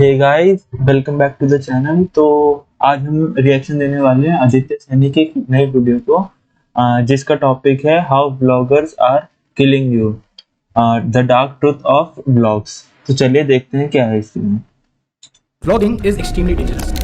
Hey guys, welcome back to the channel. तो आज हम रिएक्शन देने वाले हैं आदित्य सैनी की एक नई वीडियो को, जिसका टॉपिक है how bloggers are killing you, the dark truth of blogs. तो चलिए देखते हैं क्या है इसमें। Vlogging is extremely dangerous.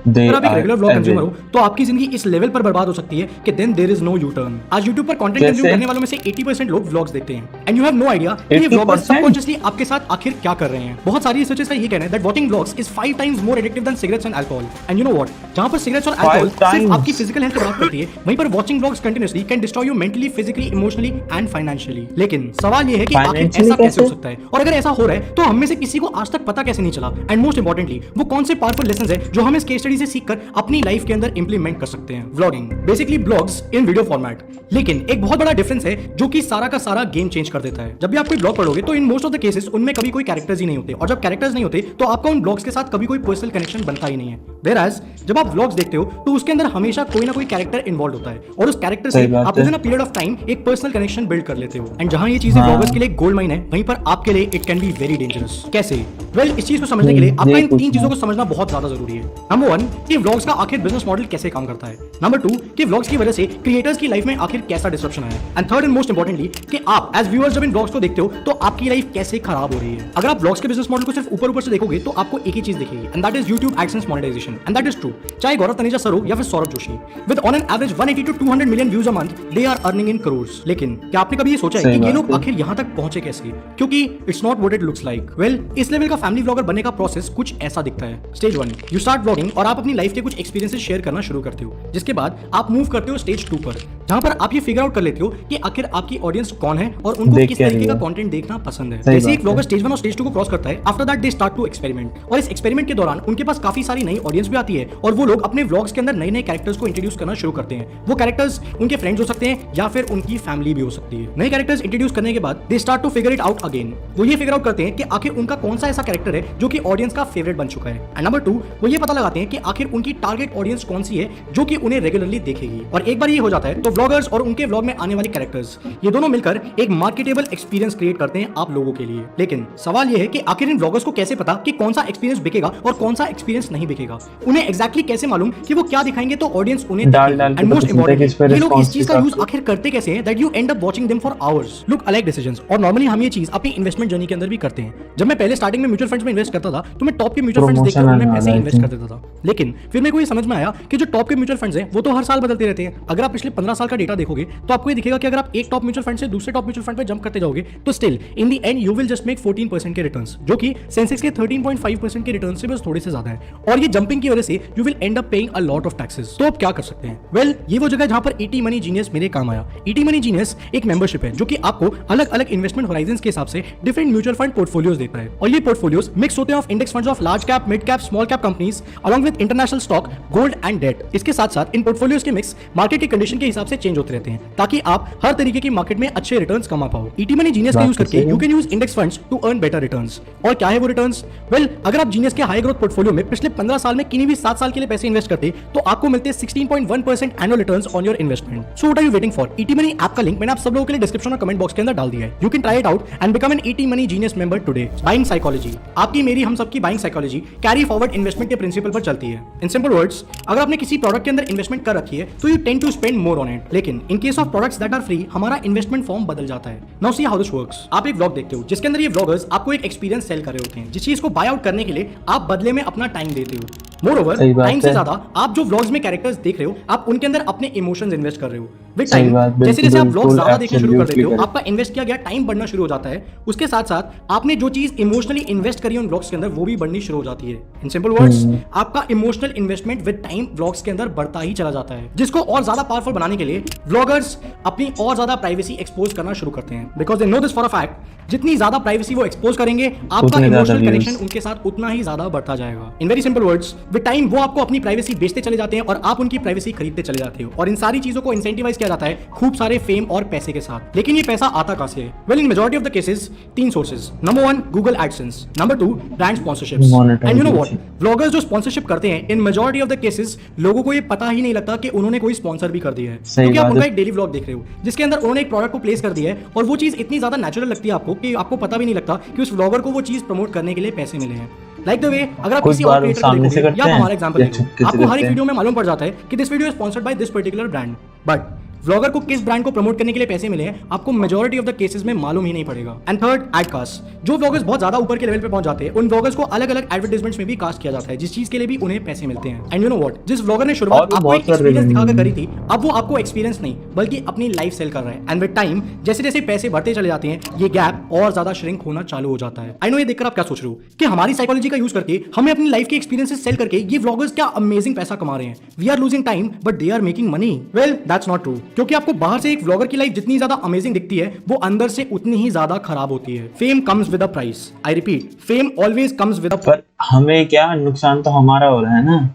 अगर आप एक रेगुलर व्लॉग कंज्यूमर हो तो आपकी जिंदगी इस लेवल पर बर्बाद हो सकती है कि then there is no U turn. आज YouTube पर कंटेंट कंज्यूम करने वालों में से 80% लोग व्लॉग्स देखते हैं and you have no idea कि ये व्लॉगर्स सबकॉन्शियसली आपके साथ आखिर क्या कर रहे हैं। बहुत सारी रिसर्चेस का ये कहना है that watching vlogs is 5 times more addictive than cigarettes and alcohol. And you know what, जहां पर सिगरेट्स और अल्कोहल सिर्फ आपकी फिजिकल हेल्थ को खराब करती है, वहीं पर watching vlogs continuously can destroy you mentally, physically, emotionally and financially. लेकिन सवाल ये है कि आखिर ऐसा कैसे हो सकता है, और अगर ऐसा हो रहा है तो हम में से किसी को आज तक पता कैसे नहीं चला, एंड मोस्ट इंपॉर्टेंटली वो कौन से पावरफुल लेसंस है जो हम इस केस स्टडी से सीखकर अपनी लाइफ के अंदर इंप्लीमेंट कर सकते हैं। व्लॉगिंग बेसिकली ब्लॉग्स इन वीडियो फॉर्मेट, लेकिन एक बहुत बड़ा डिफरेंस है जो कि सारा का सारा गेम चेंज कर देता है। जब भी आप कोई ब्लॉग पढ़ोगे तो in most of the cases उनमें कभी कोई कैरेक्टर्स ही नहीं होते, और जब कैरेक्टर्स नहीं होते तो आपका उन ब्लॉग्स के साथ कभी कोई पर्सनल कनेक्शन बनता ही नहीं है। Whereas जब आप व्लॉग्स देखते हो तो उसके अंदर हमेशा कोई ना कोई कैरेक्टर इन्वॉल्व होता है, और उस कैरेक्टर से आप with in a period of time एक पर्सनल कनेक्शन बिल्ड कर लेते हो। एंड जहां ये चीजें ब्लॉगर्स के लिए गोल्ड माइन है, वहीं पर आपके लिए it can be very dangerous. कैसे? इस चीज को समझने के लिए आपका इन 3 चीजों को समझना बहुत ज्यादा जरूरी है। नंबर 1 कि व्लॉग्स का आखिर बिजनेस मॉडल कैसे काम करता है। नंबर 2 कि व्लॉग्स की वजह से क्रिएटर्स की लाइफ में आखिर कैसा डिस्ट्रप्शन है। And third and most importantly कि आप एज व्यूअर्स जब इन व्लॉग्स को देखते हो तो आपकी लाइफ कैसे खराब हो रही है। अगर आप व्लॉग्स के बिजनेस मॉडल को सिर्फ ऊपर से देखोगे तो आपको एक ही चीज दिखेगी, and that is YouTube AdSense monetization. And that is true, चाहे गौरव तनेजा सर हो या फिर Saurabh Joshi, with on an average 180 to 200 million views a month, they are earning in crores. लेकिन क्या आपने कभी ये सोचा है कि ये लोग आखिर यहां तक पहुंचे कैसे? क्योंकि it's not what it looks like. इस लेवल का फैमिली व्लॉगर बनने का प्रोसेस कुछ ऐसा दिखता है। स्टेज 1 यू स्टार्ट व्लॉगिंग और आप अपनी लाइफ के कुछ एक्सपीरियंसेस शेयर करना शुरू करते हो, जिसके बाद आप मूव करते हो स्टेज 2 पर, जहां पर आप ये फिगर आउट कर लेते हो कि आखिर आपकी ऑडियंस कौन है और उनको किस तरीके का कंटेंट देखना पसंद है। जैसे एक व्लॉगर स्टेज 1 और स्टेज 2 को क्रॉस करता है, after that they start to experiment, और इस एक्सपेरिमेंट के दौरान उनके पास काफी सारी नई ऑडियंस भी आती है, और वो लोग अपने व्लॉग्स के अंदर नए कैरेक्टर्स को इंट्रोड्यूस करना शुरू करते हैं। वो कैरेक्टर्स उनके फ्रेंड्स हो सकते हैं या फिर उनकी फैमिली भी हो सकती है। नए कैरेक्टर्स इंट्रोड्यूस करने के बाद they start to figure it out again. वो ये फिगर आउट करते हैं कि आखिर उनका कौन सा ऐसा कैरेक्टर है जो कि ऑडियंस का फेवरेट बन चुका है। एंड नंबर 2 वो ये पता लगाते हैं कि आखिर उनकी टारगेट ऑडियंस कौन सी है जो कि उन्हें रेगुलरली देखेगी। और एक बार ये हो जाता है तो व्लॉगर्स और उनके व्लॉग में आने वाले कैरेक्टर्स ये दोनों मिलकर एक मार्केटेबल एक्सपीरियंस क्रिएट करते हैं आप लोगों के लिए। लेकिन सवाल ये है कि आखिर इन व्लॉगर्स को कैसे पता कि कौन सा एक्सपीरियंस बिकेगा और कौन सा एक्सपीरियंस नहीं बिकेगा? उन्हें एग्जैक्टली कैसे मालूम कि वो क्या दिखाएंगे तो ऑडियंस उन्हें देखेगी? एंड मोस्ट इंपॉर्टेंटली ये लोग इस चीज का यूज आखिर करते कैसे हैं that you and up watching them for hours. Look alike decisions, और नॉर्मली हम ये चीज अपनी इन्वेस्टमेंट जर्नी के अंदर भी करते हैं। जब मैं पहले स्टार्टिंग में म्यूचुअल फंड्स में इन्वेस्ट करता था तो मैं टॉप के म्यूचुअल फंड्स देखकर उनमें पैसे इन्वेस्ट कर देता था। लेकिन फिर मेरे को ये समझ में आया कि जो टॉप के म्यूचुअल फंड्स हैं वो तो हर साल बदलते रहते हैं। अगर आप पिछले 15 साल का डेटा देखोगे तो आपको ये दिखेगा कि अगर आप एक टॉप म्यूचुअल फंड से दूसरे टॉप म्यूचुअल फंड पे जंप करते जाओगे तो still in the end you will just make 14% के रिटर्न्स, जो कि सेंसेक्स के 13.5% के रिटर्न से बस थोड़े से ज्यादा है। और ये जंपिंग की वजह से you will and up paying a lot of taxes. तो आप क्या कर सकते हैं? ये वो जगह जहां पर ईटी मनी जीनियस मेरे काम आया। ईटी मनी जीनियस एक मेंबरशिप है जो कि आपको अलग अलग इन्वेस्टमेंट होराइजंस के हिसाब से डिफरेंट म्यूचुअल फंड पोर्टफोलियोज देता है, और ये पोर्टफोलियोज मिक्स होते हैं of index funds of large cap, mid cap, small cap companies along with international stock, gold and debt. इसके साथ साथ इन पोर्टफोलियोज के मिक्स मार्केट की कंडीशन के हिसाब से चेंज होते रहते हैं ताकि आप हर तरीके की मार्केट में अच्छे रिटर्न्स कमा पाओ। ईटी मनी जीनियस का यूज करके you can use index funds to earn better returns. और क्या है वो रिटर्न्स? अगर आप जीनियस के हाई ग्रोथ पोर्टफोलियो में पिछले 15 साल में किन्हीं भी 7 साल के लिए पैसे इन्वेस्ट करते तो आपको मिलते 16.1% annual returns on your investment. So what are you waiting for? ET money app का लिंक मैंने आप सब लोगों के लिए डिस्क्रिप्शन और कमेंट बॉक्स के अंदर डाल दिया है। You can try it out and become an ET money genius member today. Buying psychology, आपकी मेरी हम सबकी buying psychology carry forward investment के प्रिंसिपल पर चलती है। इन सिंपल वर्ड्स, अगर आपने किसी प्रोडक्ट के अंदर इन्वेस्टमेंट कर रखी है तो you tend to spend more on it. लेकिन in case of products that are free हमारा इन्वेस्टमेंट फॉर्म बदल जाता है। Now see how this works. आप एक व्लॉग देखते हो जिसके अंदर ये व्लॉगर्स आपको एक एक्सपीरियंस सेल कर रहे होते हैं, जिस चीज को बाय आउट करने के लिए आप बदले में अपना टाइम देते हो। मोरओवर टाइम से ज्यादा आप जो व्लॉग्स में कैरेक्टर्स देख रहे हो आप उनके अंदर अपने इमोशंस इन्वेस्ट कर रहे हो। विद टाइम जैसे जैसे आप व्लॉग्स ज्यादा देखना शुरू कर देते हो आपका इन्वेस्ट किया गया टाइम बढ़ना शुरू हो जाता है। उसके साथ साथ आपने जो चीज इमोशनली इन्वेस्ट करी उन व्लॉग्स के अंदर वो भी बढ़नी शुरू हो जाती है। इन सिंपल वर्ड्स, आपका emotional investment with time vlogs के अंदर बढ़ता ही चला जाता है, जिसको और ज्यादा पावरफुल बनाने के लिए व्लॉगर्स अपनी और ज्यादा प्राइवेसी एक्सपोज करना शुरू करते हैं। Because they know this for a fact, जितनी ज्यादा प्राइवेसी वो एक्सपोज करेंगे आपका इमोशनल कनेक्शन उनके साथ उतना ही ज्यादा बढ़ता जाएगा। In very simple words, with time वो आपको अपनी प्राइवेसी बेचते चले जाते हैं और आप उनकी प्राइवेसी खरीदते चले जाते हो, और इन सारी चीजों को इंसेंटिवाइज किया जाता है खूब सारे फेम और पैसे के साथ। लेकिन ये पैसा आता कहां से है? Well, in majority of the cases 3 sources. Number 1 Google AdSense, number 2 brand sponsorships, and you know what, vloggers जो स्पॉन्सरशिप करते हैं इन मेजॉरिटी ऑफ द केसेस लोगों को ये पता ही नहीं लगता कि उन्होंने कोई स्पॉन्सर भी कर दिया है, क्योंकि आप उनका एक डेली व्लॉग देख रहे हो जिसके अंदर उन्होंने एक प्रोडक्ट को प्लेस कर दिया है, और वो चीज इतनी ज्यादा नेचुरल लगती है आपको कि आपको पता भी नहीं लगता कि उस व्लॉगर को वो चीज प्रमोट करने के लिए पैसे मिले हैं। लाइक द वे, अगर आप किसी और क्रिएटर को देखोगे या हमारा एग्जांपल देखो, आपको हर एक वीडियो में मालूम पड़ जाता है कि this video is sponsored by this particular brand, but vlogger को किस ब्रांड को प्रमोट करने के लिए पैसे मिले हैं आपको मेजॉरिटी ऑफ द केसेस में मालूम ही नहीं पड़ेगा। And third, ad cost. जो व्लॉगर्स बहुत ज्यादा ऊपर के लेवल पे पहुंच जाते हैं उन व्लॉगर्स को अलग अलग एडवर्टाइजमेंट्स में भी कास्ट किया जाता है, जिस चीज के लिए भी उन्हें पैसे मिलते हैं। एंड यू नो व्हाट, जिस व्लॉगर ने शुरुआत आपको एक एक्सपीरियंस दिखाकर करी थी, अब वो आपको एक्सपीरियंस नहीं बल्कि अपनी लाइफ सेल कर रहा है। एंड विद टाइम जैसे जैसे पैसे बढ़ते चले जाते हैं ये गैप और ज्यादा श्रिंक होना चालू हो जाता है। आई नो ये देखकर आप क्या सोच रहे हो कि हमारी साइकोलॉजी का यूज करके हमें अपनी लाइफ के एक्सपीरियंसेस सेल करके ये व्लॉगर्स क्या अमेजिंग पैसा कमा रहे हैं। We are losing time but they are making money. Well, that's not true, क्योंकि आपको बाहर से एक व्लॉगर की लाइफ जितनी ज्यादा अमेजिंग दिखती है वो अंदर से उतनी ही ज्यादा खराब होती है। Fame comes with a price. I repeat, fame always comes with a पर हमें क्या नुकसान तो हमारा हो रहा है ना,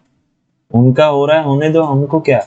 उनका हो रहा है, होने दो, हमको क्या।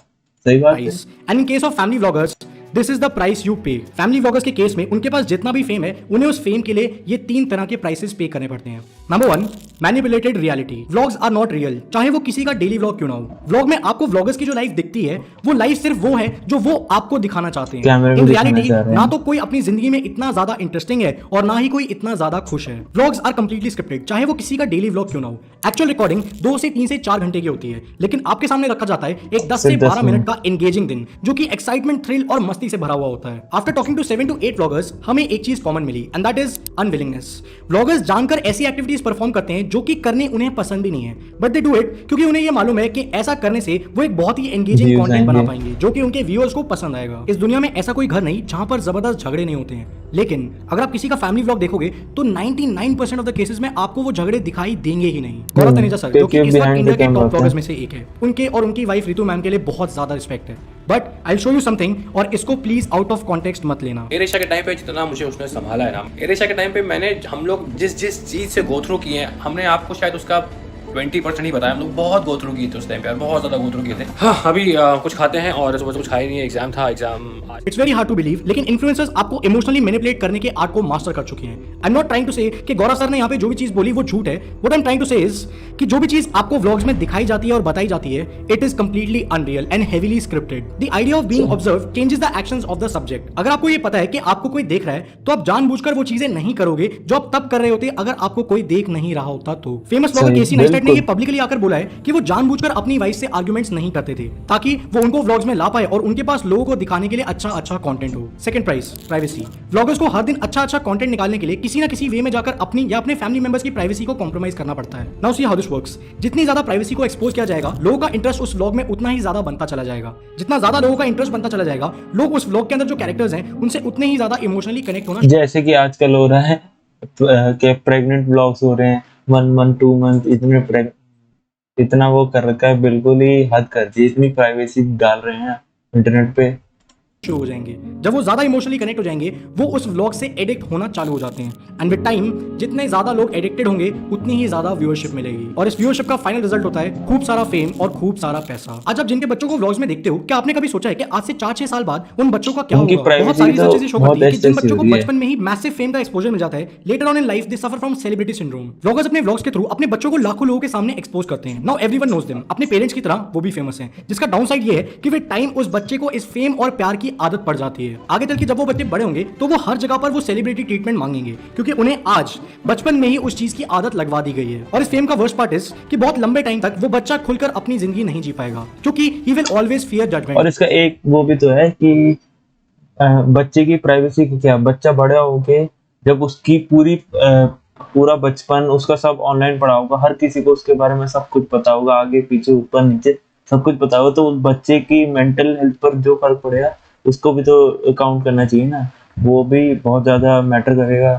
सही बात है। And in case of family vloggers this is the price you पे। फैमिली व्लॉगर्स के केस में उनके पास जितना भी फेम है उन्हें उस फेम के लिए ये 3 तरह के प्राइसेस पे करने पड़ते हैं। Number 1, manipulated reality. Vlogs are not real, चाहे वो किसी का डेली व्लॉग क्यों ना हो। व्लॉग में आपको व्लॉगर्स की जो लाइफ दिखती है वो लाइफ सिर्फ वो है जो वो आपको दिखाना चाहते हैं। इन रियलिटी ना तो कोई अपनी जिंदगी में इतना ज्यादा इंटरेस्टिंग है और ना ही कोई इतना ज्यादा खुश है। व्लॉग्स आर कंप्लीटली स्क्रिप्टेड, चाहे वो किसी का डेली व्लॉग क्यों ना हो। एक्चुअल रिकॉर्डिंग 2 से 3 से 4 घंटे की होती है, लेकिन आपके सामने रखा जाता है एक 10 से 12 मिनट का एंगेजिंग दिन जो कि एक्साइटमेंट, थ्रिल और मस्ती से भरा हुआ होता है। After talking to 7 to 8 vloggers हमें एक चीज कॉमन मिली, and that is unwillingness. Vloggers जानकर ऐसी एक्टिविटीज परफॉर्म करते हैं जो कि करने उन्हें पसंद भी नहीं है, बट दे डू इट क्योंकि उन्हें यह मालूम है कि ऐसा करने से वो एक बहुत ही एंगेजिंग कंटेंट बना पाएंगे जो कि उनके व्यूअर्स को पसंद आएगा। इस दुनिया में ऐसा कोई घर नहीं जहां पर जबरदस्त झगड़े नहीं होते हैं, लेकिन अगर आप किसी का फैमिली व्लॉग देखोगे तो 99% ऑफ द केसेस में आपको वो झगड़े दिखाई देंगे ही नहीं। गौरव तनेजा सर जो कि इस वक्त इंडिया के टॉप व्लॉगर्स में से एक है, उनके और उनकी वाइफ रितु मैम के लिए बहुत ज्यादा रिस्पेक्ट है, but I will show you something और इसको प्लीज आउट ऑफ कॉन्टेक्स्ट मत लेना। एरेशा के टाइम पे जितना मुझे उसने संभाला है ना, एरेशा के टाइम पे हम लोग जिस चीज से गो थ्रू किए हैं, हमने आपको शायद उसका 20% ही बताया। हम लोग बहुत गो थ्रू किए थे उस टाइम पे यार, बहुत ज्यादा गो थ्रू किए थे। हाँ, अभी कुछ खाते हैं और सुबह कुछ खाए नहीं है, एग्जाम था, it's very hard to believe, लेकिन इन्फ्लुएंसर्स आपको इमोशनली मैनिपुलेट करने के आर्ट को मास्टर कर चुके हैं। I am not trying to say कि गौरव सर ने यहाँ पे जो भी चीज बोली वो झूठ है। What I am trying to say is कि जो भी चीज आपको व्लॉग्स में दिखाई जाती है और बताई जाती है, it is completely unreal and heavily scripted. The idea of being observed changes the actions of the subject. अगर आपको ये पता है कि आपको कोई देख रहा है तो आप जानबूझकर वो चीजें नहीं करोगे जो आप तब कर रहे होते अगर आपको कोई देख नहीं रहा होता तो। फेमस व्लॉगर केसी नेस्टेट ने ये पब्लिकली आकर बोला है कि वो जानबूझकर अपनी वाइफ से आर्गुमेंट्स नहीं करते थे ताकि वो उनको व्लॉग्स में ला पाए और उनके पास लोगों को दिखाने के लिए अच्छा कंटेंट हो। Second price, privacy. व्लॉगर्स को हर दिन अच्छा कंटेंट निकालने के लिए किसी ना किसी वे में जाकर अपनी या अपने फैमिली मेंबर्स की प्राइवेसी को कॉम्प्रोमाइज करना पड़ता है। Now see how this works. जितनी ज्यादा प्राइवेसी को एक्सपोज किया जाएगा, लोगों का इंटरेस्ट उस व्लॉग में उतना ही ज्यादा बनता चला जाएगा। जितना ज्यादा लोगों का इंटरेस्ट बनता चला जाएगा, लोग उस व्लॉग के अंदर जो कैरेक्टर्स हैं उनसे उतने ही ज्यादा इमोशनली कनेक्ट होना, जैसे कि आजकल हो रहा है कि प्रेग्नेंट व्लॉग्स हो रहे हैं, 1 month 2 month इतना वो कर रखा है, बिल्कुल ही हद कर दी, इतनी प्राइवेसी डाल रहे हैं इंटरनेट पे। शुरू हो जाएंगे। जब वो ज्यादा इमोशनली कनेक्ट हो जाएंगे वो उस व्लॉग से एडिक्ट होना चालू हो जाते हैं, एंड विद टाइम जितने ज्यादा लोग एडिक्टेड होंगे उतनी ही ज्यादा व्यूअरशिप मिलेगी, और इस व्यूअरशिप का फाइनल रिजल्ट होता है खूब सारा फेम और खूब सारा पैसा। आज आप जिनके बच्चों को व्लॉग्स में देखते हो, क्या आपने कभी सोचा है कि आज से 4-6 साल बाद उन बच्चों का क्या होगा? बहुत सारी रिसर्चेस शो करती है कि जिन बच्चों को बचपन में ही मैसिव फेम का एक्सपोजर मिल जाता है, later on in life they suffer from celebrity syndrome. Vloggers अपने व्लॉग्स के थ्रू अपने बच्चों को लाखों लोगों के सामने एक्सपोज करते हैं। नाउ एवरीवन नोज देम, अपने पेरेंट्स की तरह वो भी फेमस हैं, जिसका डाउन साइड ये है कि विद टाइम उस बच्चे को इस फेम और प्यार की आदत पड़ जाती है। आगे चल के जब वो बच्चे बड़े होंगे तो वो हर जगह पर वो सेलिब्रिटी ट्रीटमेंट मांगेंगे, क्योंकि उन्हें आज बचपन में ही उस चीज की आदत लगवा दी गई है। और इस फेम का वर्स्ट पार्ट इज कि बहुत लंबे टाइम तक वो बच्चा खुलकर अपनी जिंदगी नहीं जी पाएगा, क्योंकि he will always fear judgment. और इसका एक वो भी तो है कि बच्चे की प्राइवेसी की क्या, बच्चा बड़ा होके जब उसकी पूरा बचपन उसका सब ऑनलाइन पड़ा होगा, हर किसी को उसके बारे में सब कुछ पता होगा, आगे पीछे ऊपर नीचे सब कुछ पता होगा, तो उस बच्चे की मेंटल हेल्थ पर जो फर्क पड़ेगा उसको भी तो काउंट करना चाहिए ना, वो भी बहुत ज्यादा मैटर करेगा।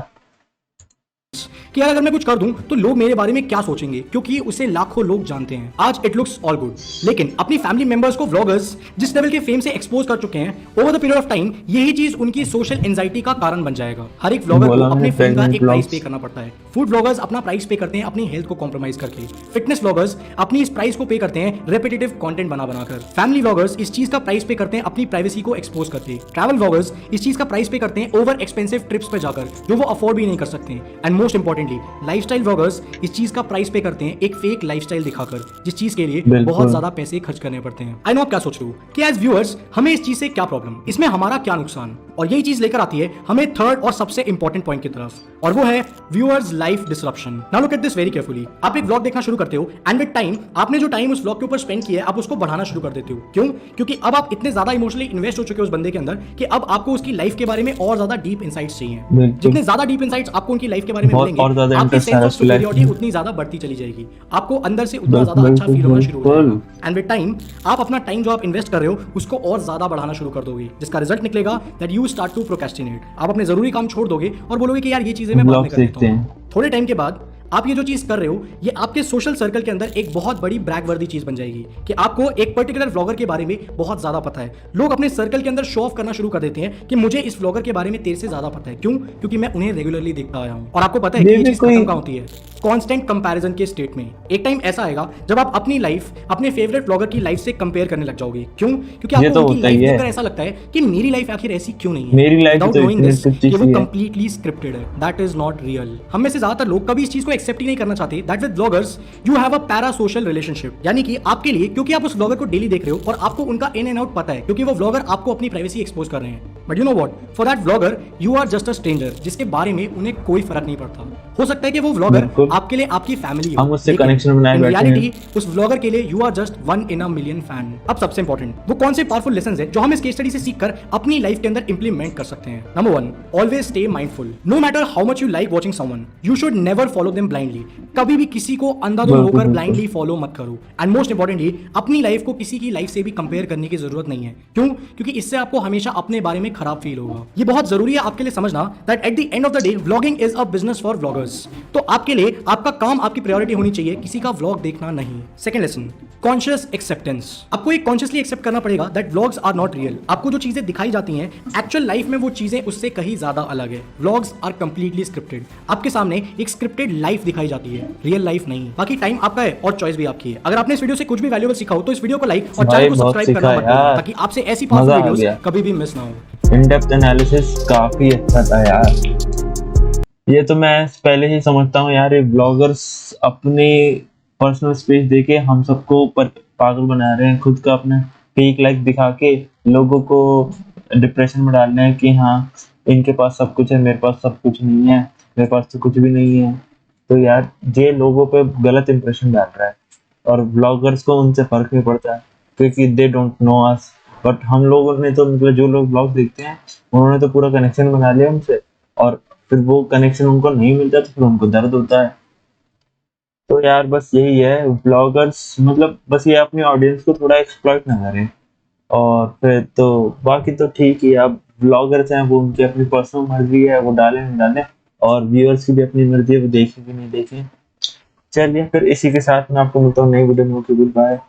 कि यार अगर मैं कुछ कर दूं तो लोग मेरे बारे में क्या सोचेंगे, क्योंकि उसे लाखों लोग जानते हैं। आज इट लुक्स ऑल गुड, लेकिन अपनी फैमिली मेंबर्स को व्लॉगर्स जिस लेवल के फेम से एक्सपोज कर चुके हैं over the period of time, यही चीज उनकी सोशल एंजाइटी का कारण बन जाएगा। हर एक व्लॉगर को अपने फेम का एक प्राइस पे करना पड़ता है। फूड व्लॉगर्स अपना प्राइस पे करते हैं अपनी हेल्थ को कॉम्प्रोमाइज करके। फिटनेस व्लॉगर्स अपनी इस प्राइस को पे करते हैं रेपिटेटिव कंटेंट बना बनाकर। फैमिली व्लॉगर्स इस चीज का प्राइस पे करते हैं अपनी प्राइवेसी को एक्सपोज करके। ट्रैवल व्लॉगर्स इस चीज का प्राइस पे करते हैं ओवर एक्सपेंसिव ट्रिप्स पे जाकर जो वो अफोर्ड भी नहीं कर सकते। And most importantly lifestyle vloggers इस चीज का प्राइस पे करते हैं एक फेक लाइफस्टाइल दिखाकर, जिस चीज के लिए बहुत ज्यादा पैसे खर्च करने पड़ते हैं। आई नो आप क्या सोच रहे हो कि एज व्यूअर्स हमें इस चीज से क्या प्रॉब्लम, इसमें हमारा क्या नुकसान, और यही चीज लेकर आती है हमें थर्ड और सबसे इंपॉर्टेंट पॉइंट की तरफ, और वो है viewers life disruption. Now look at this very carefully. आप एक व्लॉग देखना शुरू करते हो एंड विद टाइम आपने जो टाइम उस व्लॉग के ऊपर स्पेंड किया है आप उसको बढ़ाना शुरू कर देते हो। क्यों? क्योंकि अब आप इतने ज्यादा इमोशनली इन्वेस्ट हो चुके हो उस बंदे के अंदर कि अब आपको उसकी लाइफ के बारे में और ज्यादा डीप इनसाइट्स चाहिए। जितने ज्यादा डीप इनसाइट्स आपको उनकी लाइफ के बारे में मिलेंगे आपकी सेंस ऑफ सुपीरियरिटी उतनी ज्यादा बढ़ती चली जाएगी, आपको अंदर से उतना ज्यादा अच्छा फील होना शुरू हो जाएगा। एंड विद टाइम आप अपना टाइम जो आप इन्वेस्ट कर रहे हो उसको और ज्यादा बढ़ाना शुरू कर दोगे, जिसका रिजल्ट निकलेगा that you start to procrastinate. आप अपने जरूरी काम छोड़ दोगे और बोलोगे कि यार ये चीजें मैं बाद में कर लेता हूं। थोड़े टाइम के बाद आप ये जो चीज कर रहे हो ये आपके सोशल सर्कल के अंदर एक बहुत बड़ी ब्रैग वर्दी चीज बन जाएगी कि आपको एक पर्टिकुलर व्लॉगर के बारे में बहुत ज्यादा पता है। लोग अपने सर्कल के अंदर शो ऑफ करना शुरू कर देते हैं कि मुझे इस व्लॉगर के बारे में तेरे से ज्यादा पता है। क्यों? क्योंकि मैं उन्हें रेगुलरली देखता आया हूं। और आपको पता है कि ये चीज खत्म कहां होती है? कांस्टेंट कंपैरिजन के स्टेट में। एक टाइम ऐसा आएगा जब आप अपनी लाइफ अपने फेवरेट व्लॉगर की लाइफ से कंपेयर करने लग जाओगे। क्यों? क्योंकि आपको उनकी लाइफ देखकर ऐसा लगता है कि मेरी लाइफ आखिर ऐसी क्यों नहीं है, मेरी लाइफ कि वो कंप्लीटली स्क्रिप्टेड है। That is not real. हम में से ज्यादातर लोग कभी इस चीज को एक्सेप्ट ही नहीं करना चाहते that with vloggers you have a para social relationship, यानी कि आपके लिए क्योंकि आप उस व्लॉगर को डेली देख रहे हो और आपको उनका इन एंड आउट पता है क्योंकि वो व्लॉगर आपको अपनी प्राइवेसी एक्सपोज कर रहे हैं। But you know what, for that vlogger you are just a stranger जिसके बारे में उन्हें कोई फर्क नहीं पड़ता। हो सकता है कि वो व्लॉगर आपके लिए आपकी फैमिली हो, हम उससे कनेक्शन बनाए बैठे हैं। रियलिटी उस व्लॉगर के लिए you are just 1 in a million fan. अब सबसे इंपॉर्टेंट वो कौन से पावरफुल लेसंस हैं जो हम इस केस स्टडी से सीखकर अपनी लाइफ के अंदर इंप्लीमेंट कर सकते हैं। Number 1, always stay mindful. No matter how much you like watching someone, you should never follow them blindly. कभी भी किसी को अंधाधुंध होकर ब्लाइंडली फॉलो मत करो। एंड मोस्ट इंपॉर्टेंटली अपनी लाइफ को किसी की लाइफ से भी कंपेयर करने की जरूरत नहीं है। क्यों? क्योंकि इससे आपको हमेशा अपने बारे में खराब फील होगा। ये बहुत जरूरी है आपके लिए समझना that at the end of the day vlogging is a business for vloggers. तो आपके लिए आपका काम, आपकी प्रायोरिटी होनी चाहिए, किसी का व्लॉग देखना नहीं। Second lesson, conscious acceptance. आपको एक कॉन्शियसली एक्सेप्ट करना पड़ेगा that vlogs are not real. आपको जो चीजें दिखाई जाती हैं एक्चुअल लाइफ में वो चीजें उससे कहीं ज्यादा अलग है। Vlogs are completely scripted. आपके सामने एक स्क्रिप्टेड लाइफ दिखाई जाती है, रियल लाइफ नहीं। बाकी टाइम आपका है और चॉइस भी आपकी है। अगर आपने इस वीडियो से कुछ भी वैल्यूएबल सीखा हो तो इस वीडियो को लाइक और चैनल को सब्सक्राइब करना मत भूलिए ताकि आपसे ऐसी पावरफुल वीडियोस कभी भी मिस ना हो। इन डेप्थ एनालिसिस काफी अच्छा था यार। ये तो मैं पहले ही समझता हूँ यार, ये ब्लॉगर्स अपने पर्सनल स्पेस देके हम सबको पागल बना रहे हैं, खुद का अपना फेक लाइफ दिखा के लोगों को डिप्रेशन में डालना है कि हाँ इनके पास सब कुछ है, मेरे पास सब कुछ नहीं है, मेरे पास तो कुछ भी नहीं है। तो यार ये लोगों पे गलत इंप्रेशन डाल रहा है और ब्लॉगर्स को उनसे फर्क नहीं पड़ता क्योंकि they don't know us. But हम लोगों ने तो मतलब जो लोग ब्लॉग देखते हैं उन्होंने तो पूरा कनेक्शन बना लिया उनसे, और फिर वो कनेक्शन उनको नहीं मिलता तो फिर उनको दर्द होता है। तो यार बस यही है, ब्लॉगर्स मतलब बस ये अपनी ऑडियंस को थोड़ा एक्सप्लॉइट ना करें, और फिर तो बाकी तो ठीक ही। अब ब्लॉगर्स हैं वो उनकी अपनी पर्सनल मर्जी है, वो डालें नहीं डालें, और व्यूअर्स की भी अपनी मर्जी है, वो देखें कि नहीं देखें। चलिए फिर इसी के साथ मैं आपको मिलता हूँ नई वीडियो में। Good bye.